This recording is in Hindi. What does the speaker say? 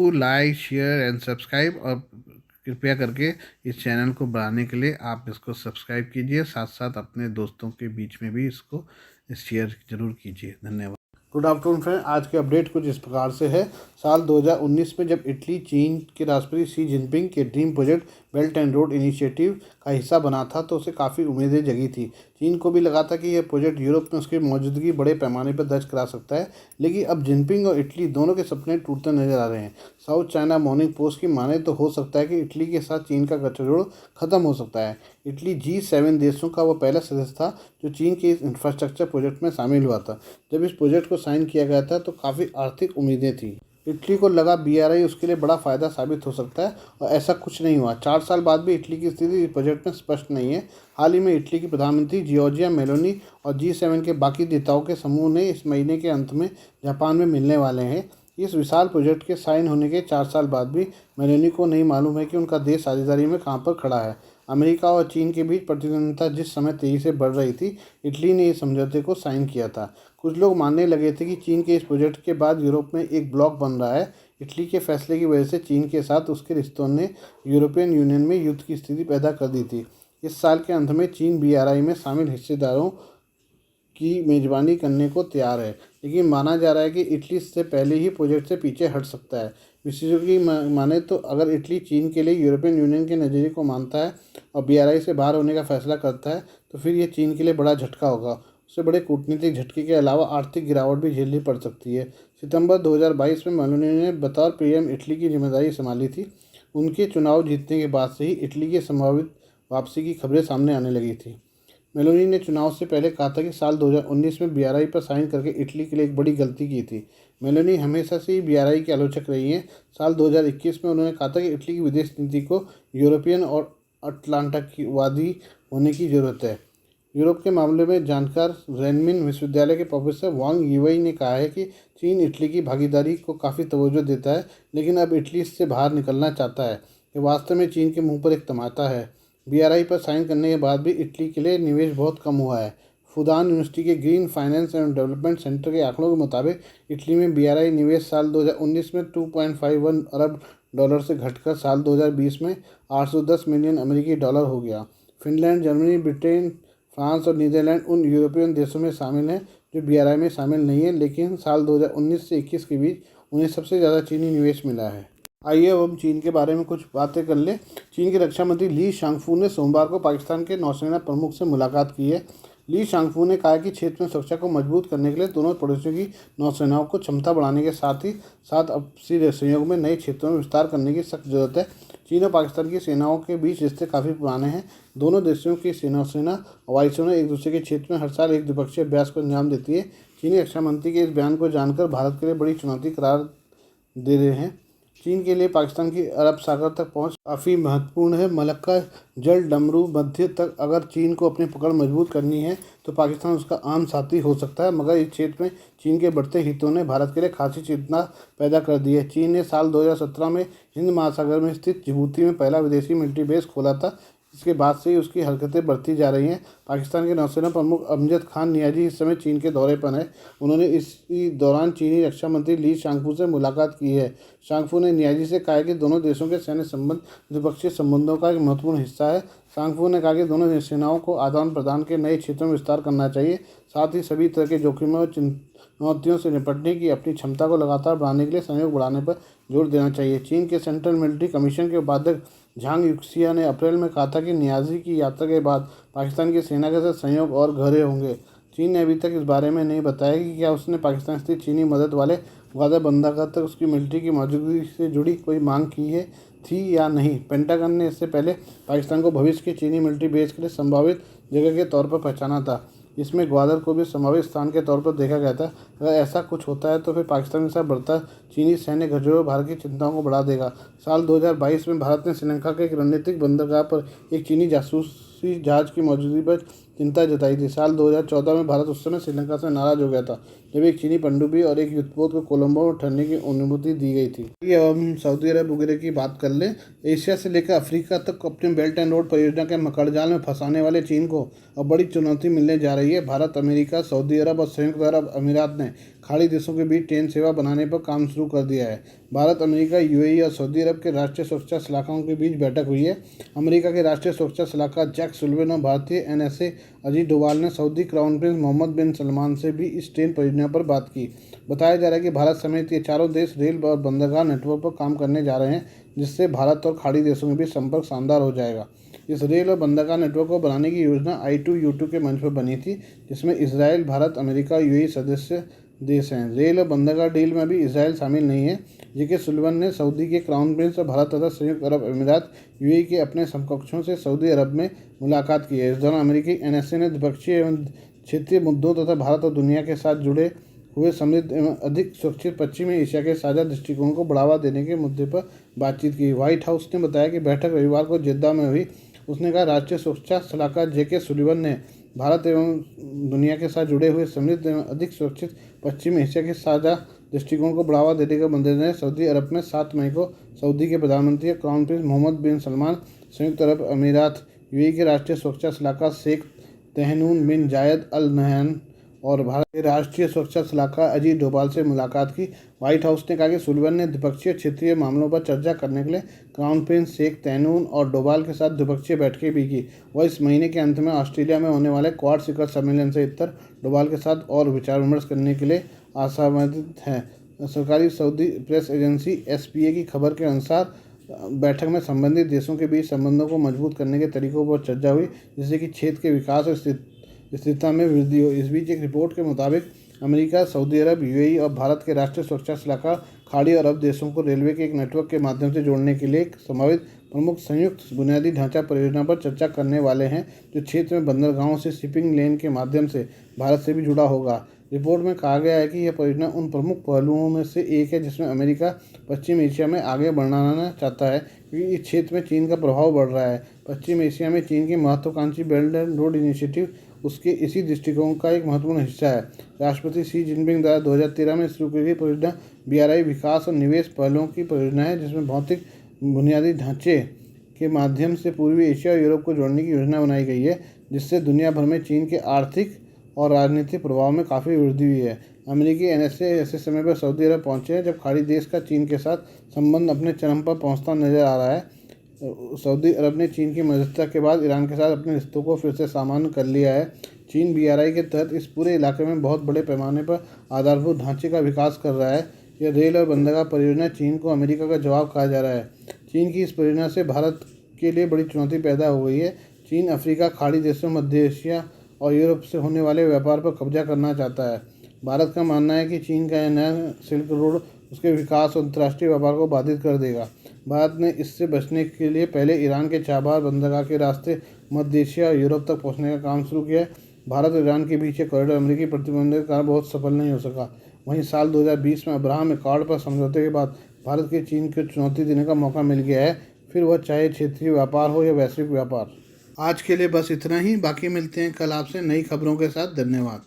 Do like share and subscribe, और कृपया करके इस चैनल को बढ़ाने के लिए आप इसको सब्सक्राइब कीजिए, साथ साथ अपने दोस्तों के बीच में भी इसको शेयर ज़रूर कीजिए। धन्यवाद। गुड आफ्टरनून फ्रेंड, आज के अपडेट कुछ इस प्रकार से है। साल 2019 में जब इटली चीन के राष्ट्रपति शी जिनपिंग के dream project belt and road initiative का हिस्सा बना था तो उसे काफ़ी उम्मीदें जगी थी। चीन को भी लगा था कि यह प्रोजेक्ट यूरोप में उसकी मौजूदगी बड़े पैमाने पर दर्ज करा सकता है, लेकिन अब जिनपिंग और इटली दोनों के सपने टूटते नजर आ रहे हैं। साउथ चाइना मॉर्निंग पोस्ट की माने तो हो सकता है कि इटली के साथ चीन का गठजोड़ खत्म हो सकता है। इटली G7 देशों का वह पहला सदस्य था जो चीन के इस इंफ्रास्ट्रक्चर प्रोजेक्ट में शामिल हुआ था। जब इस प्रोजेक्ट को साइन किया गया था तो काफ़ी आर्थिक उम्मीदें थी। इटली को लगा BRI उसके लिए बड़ा फ़ायदा साबित हो सकता है, और ऐसा कुछ नहीं हुआ। 4 साल बाद भी इटली की स्थिति इस बजट में स्पष्ट नहीं है। हाल ही में इटली की प्रधानमंत्री जियोर्जिया मेलोनी और G7 के बाकी नेताओं के समूह ने इस महीने के अंत में जापान में मिलने वाले हैं। इस विशाल प्रोजेक्ट के साइन होने के 4 साल बाद भी मेलोनी को नहीं मालूम है कि उनका देश साझेदारी में कहाँ पर खड़ा है। अमेरिका और चीन के बीच प्रतिद्वंद्विता जिस समय तेज़ी से बढ़ रही थी, इटली ने इस समझौते को साइन किया था। कुछ लोग मानने लगे थे कि चीन के इस प्रोजेक्ट के बाद यूरोप में एक ब्लॉक बन रहा है। इटली के फैसले की वजह से चीन के साथ उसके रिश्तों ने यूरोपियन यूनियन में युद्ध की स्थिति पैदा कर दी थी। इस साल के अंत में चीन BRI में शामिल हिस्सेदारों की मेज़बानी करने को तैयार है, लेकिन माना जा रहा है कि इटली इससे पहले ही प्रोजेक्ट से पीछे हट सकता है। विशेषज्ञों की माने तो अगर इटली चीन के लिए यूरोपियन यूनियन के नज़रिए को मानता है और BRI से बाहर होने का फैसला करता है तो फिर ये चीन के लिए बड़ा झटका होगा। उससे बड़े कूटनीतिक झटके के अलावा आर्थिक गिरावट भी झेलनी पड़ सकती है। सितंबर 2022 में मेलोनी ने बतौर PM इटली की जिम्मेदारी संभाली थी। उनके चुनाव जीतने के बाद से ही इटली की संभावित वापसी की खबरें सामने आने लगी थी। मेलोनी ने चुनाव से पहले कहा था कि साल 2019 में BRI पर साइन करके इटली के लिए एक बड़ी गलती की थी। मेलोनी हमेशा से ही BRI की आलोचक रही हैं। साल 2021 में उन्होंने कहा था कि इटली की विदेश नीति को यूरोपियन और अटलांटिकवादी होने की ज़रूरत है। यूरोप के मामले में जानकार रेनमिन विश्वविद्यालय के प्रोफेसर वांग यीवेई ने कहा है कि चीन इटली की भागीदारी को काफ़ी तवज्जो देता है, लेकिन अब इटली इससे बाहर निकलना चाहता है। ये वास्तव में चीन के मुंह पर एक तमाचा है। BRI पर साइन करने के बाद भी इटली के लिए निवेश बहुत कम हुआ है। फुदान यूनिवर्सिटी के green finance and development centre के आंकड़ों के मुताबिक इटली में BRI निवेश साल 2019 में 2.51 अरब डॉलर से घटकर साल 2020 में 810 मिलियन अमेरिकी डॉलर हो गया। फिनलैंड, जर्मनी, ब्रिटेन, फ्रांस और नीदरलैंड उन यूरोपियन देशों में शामिल हैं जो BRI में शामिल नहीं है, लेकिन साल 2019 से 21 के बीच उन्हें सबसे ज़्यादा चीनी निवेश मिला है। आइए अब हम चीन के बारे में कुछ बातें कर लें। चीन के रक्षा मंत्री ली शांगफू ने सोमवार को पाकिस्तान के नौसेना प्रमुख से मुलाकात की है। ली शांगफू ने कहा कि क्षेत्र में सुरक्षा को मजबूत करने के लिए दोनों पड़ोसियों की नौसेनाओं को क्षमता बढ़ाने के साथ ही साथ आपसी सहयोग में नए क्षेत्रों में विस्तार करने की सख्त जरूरत है। चीन और पाकिस्तान की सेनाओं के बीच रिश्ते काफ़ी पुराने हैं। दोनों देशों की सेना और वायुसेना एक दूसरे के क्षेत्र में हर साल एक द्विपक्षीय अभ्यास को अंजाम देती है। चीनी रक्षा मंत्री के इस बयान को जानकर भारत के लिए बड़ी चुनौती करार दे रहे हैं। चीन के लिए पाकिस्तान की अरब सागर तक पहुंच काफ़ी महत्वपूर्ण है। मलक्का जल डमरू मध्य तक अगर चीन को अपनी पकड़ मजबूत करनी है तो पाकिस्तान उसका आम साथी हो सकता है, मगर इस क्षेत्र में चीन के बढ़ते हितों ने भारत के लिए खासी चिंता पैदा कर दी है। चीन ने साल 2017 में हिंद महासागर में स्थित जिबूती में पहला विदेशी मिलिट्री बेस खोला था। इसके बाद से ही उसकी हरकतें बढ़ती जा रही हैं। पाकिस्तान के नौसेना प्रमुख अमजद खान नियाजी इस समय चीन के दौरे पर हैं। उन्होंने इसी दौरान चीनी रक्षा मंत्री ली शांगफू से मुलाकात की है। शांगफू ने नियाजी से कहा कि दोनों देशों के सैन्य संबंध द्विपक्षीय संबंधों का एक महत्वपूर्ण हिस्सा है। शांगफू ने कहा कि दोनों सेनाओं को आदान प्रदान के नए क्षेत्रों में विस्तार करना चाहिए, साथ ही सभी तरह के जोखिमों और चुनौतियों से निपटने की अपनी क्षमता को लगातार बढ़ाने के लिए सहयोग बढ़ाने पर जोर देना चाहिए। चीन के सेंट्रल मिलिट्री कमीशन के उपाध्यक्ष झांग युक्सिया ने अप्रैल में कहा था कि नियाजी की यात्रा के बाद पाकिस्तान की सेना के साथ सहयोग और गहरे होंगे। चीन ने अभी तक इस बारे में नहीं बताया कि क्या उसने पाकिस्तान स्थित चीनी मदद वाले ग्वादर बंदरगाह तक उसकी मिलिट्री की मौजूदगी से जुड़ी कोई मांग की है थी या नहीं। पेंटागन ने इससे पहले पाकिस्तान को भविष्य के चीनी मिलिट्री बेस के लिए संभावित जगह के तौर पर पहचाना था। इसमें ग्वादर को भी संभावित स्थान के तौर पर देखा गया था। अगर ऐसा कुछ होता है तो फिर पाकिस्तान के साथ बढ़ता चीनी सैन्य गठजोड़ भारत की चिंताओं को बढ़ा देगा। साल 2022 में भारत ने श्रीलंका के एक रणनीतिक बंदरगाह पर एक चीनी जासूसी जहाज की मौजूदगी पर चिंता जताई थी। साल 2014 में भारत उस समय श्रीलंका से नाराज हो गया था जब एक चीनी पनडुब्बी और एक युद्धपोत को कोलंबो में ठहरने की अनुमति दी गई थी। ये अब हम सऊदी अरब वगैरह की बात कर लें। एशिया से लेकर अफ्रीका तक अपने बेल्ट एंड रोड परियोजना के मकड़जाल में फंसाने वाले चीन को अब बड़ी चुनौती मिलने जा रही है। भारत, अमेरिका, सऊदी अरब और संयुक्त अरब अमीरात ने खाड़ी देशों के बीच ट्रेन सेवा बनाने पर काम शुरू कर दिया है। भारत, अमेरिका, यूएई और सऊदी अरब के राष्ट्रीय सुरक्षा सलाहकारों के बीच बैठक हुई है। अमेरिका के राष्ट्रीय सुरक्षा सलाहकार जैक सुलिवान और भारतीय एनएसए अजीत डोभाल ने सऊदी क्राउन प्रिंस मोहम्मद बिन सलमान से भी इस ट्रेन परियोजना पर बात की। बताया जा रहा है कि भारत समेत ये चारों देश रेल और बंदरगाह नेटवर्क पर काम करने जा रहे हैं, जिससे भारत और खाड़ी देशों के बीच संपर्क शानदार हो जाएगा। इस रेल और बंदरगाह नेटवर्क को बनाने की योजना I2U2 के मंच पर बनी थी, जिसमें इसराइल, भारत, अमेरिका, यूएई सदस्य देश हैं। रेल और बंदरगाह डील में भी इसराइल शामिल नहीं है। जेके सुलिवान ने सऊदी के क्राउन प्रिंस और भारत तथा संयुक्त अरब अमीरात यूएई के अपने समकक्षों से सऊदी अरब में मुलाकात की है। इस दौरान अमेरिकी एनएसए ने द्विपक्षीय एवं क्षेत्रीय मुद्दों तथा भारत और दुनिया के साथ जुड़े हुए समृद्ध एवं अधिक सुरक्षित पश्चिमी एशिया के साझा दृष्टिकोण को बढ़ावा देने के मुद्दे पर बातचीत की। व्हाइट हाउस ने बताया कि बैठक रविवार को जेद्दा में हुई। उसने कहा, राष्ट्रीय सुरक्षा सलाहकार जेके सुलिवान ने भारत एवं दुनिया के साथ जुड़े हुए समृद्ध एवं अधिक सुरक्षित पश्चिम एशिया के साझा दृष्टिकोण को बढ़ावा देने के मद्देनजर सऊदी अरब में 7 मई को सऊदी के प्रधानमंत्री क्राउन प्रिंस मोहम्मद बिन सलमान, संयुक्त अरब अमीरात यूएई के राष्ट्रीय सुरक्षा सलाहकार शेख तहनून बिन जायद अल नहयान और भारत के राष्ट्रीय सुरक्षा सलाहकार अजीत डोभाल से मुलाकात की। व्हाइट हाउस ने कहा कि सुलिवान ने द्विपक्षीय क्षेत्रीय मामलों पर चर्चा करने के लिए क्राउन प्रिंस शेख तहनून और डोभाल के साथ द्विपक्षीय बैठकें भी की। वह इस महीने के अंत में ऑस्ट्रेलिया में होने वाले क्वाड शिखर सम्मेलन से इतर डोभाल के साथ और विचार विमर्श करने के लिए आशावादित हैं। सरकारी सऊदी प्रेस एजेंसी SPA की खबर के अनुसार बैठक में संबंधित देशों के बीच संबंधों को मजबूत करने के तरीकों पर चर्चा हुई, जिससे कि क्षेत्र के विकास और स्थिरता में वृद्धि हो। इस बीच एक रिपोर्ट के मुताबिक अमेरिका, सऊदी अरब, यूएई और भारत के राष्ट्रीय सुरक्षा सलाहकार खाड़ी और अरब देशों को रेलवे के एक नेटवर्क के माध्यम से जोड़ने के लिए एक संभावित प्रमुख संयुक्त बुनियादी ढांचा परियोजना पर चर्चा करने वाले हैं, जो क्षेत्र में बंदरगाहों से शिपिंग लेन के माध्यम से भारत से भी जुड़ा होगा। रिपोर्ट में कहा गया है कि यह परियोजना उन प्रमुख पहलुओं में से एक है जिसमें अमेरिका पश्चिम एशिया में आगे बढ़ाना चाहता है, क्योंकि इस क्षेत्र में चीन का प्रभाव बढ़ रहा है। पश्चिम एशिया में चीन की महत्वाकांक्षी बेल्ट एंड रोड इनिशिएटिव उसके इसी दृष्टिकोण का एक महत्वपूर्ण हिस्सा है। राष्ट्रपति शी जिनपिंग द्वारा 2013 में शुरू की गई परियोजना BRI विकास और निवेश पहलों की परियोजना है, जिसमें भौतिक बुनियादी ढांचे के माध्यम से पूर्वी एशिया और यूरोप को जोड़ने की योजना बनाई गई है, जिससे दुनिया भर में चीन के आर्थिक और राजनीतिक प्रभाव में काफ़ी वृद्धि हुई है। अमेरिकी NSA ऐसे समय पर सऊदी अरब पहुंचे हैं जब खाड़ी देश का चीन के साथ संबंध अपने चरम पर पहुंचता नजर आ रहा है। सऊदी अरब ने चीन की मध्यस्थता के बाद ईरान के साथ अपने रिश्तों को फिर से सामान्य कर लिया है। चीन BRI के तहत इस पूरे इलाके में बहुत बड़े पैमाने पर आधारभूत ढांचे का विकास कर रहा है। यह रेल और बंदरगाह परियोजना चीन को अमेरिका का जवाब कहा जा रहा है। चीन की इस परियोजना से भारत के लिए बड़ी चुनौती पैदा हो गई है। चीन अफ्रीका, खाड़ी देशों, मध्य एशिया और यूरोप से होने वाले व्यापार पर कब्जा करना चाहता है। भारत का मानना है कि चीन का यह नया सिल्क रोड उसके विकास और अंतर्राष्ट्रीय व्यापार को बाधित कर देगा। भारत ने इससे बचने के लिए पहले ईरान के चाबहार बंदरगाह के रास्ते मध्य एशिया और यूरोप तक पहुंचने का काम शुरू किया है। भारत और ईरान के बीच कॉरिडोर अमेरिकी प्रतिबंधों के कारण बहुत सफल नहीं हो सका। वहीं साल 2020 में अब्राहम एकॉर्ड पर समझौते के बाद भारत के चीन को चुनौती देने का मौका मिल गया है, फिर वह चाहे क्षेत्रीय व्यापार हो या वैश्विक व्यापार। आज के लिए बस इतना ही। बाकी मिलते हैं कल आपसे नई खबरों के साथ। धन्यवाद।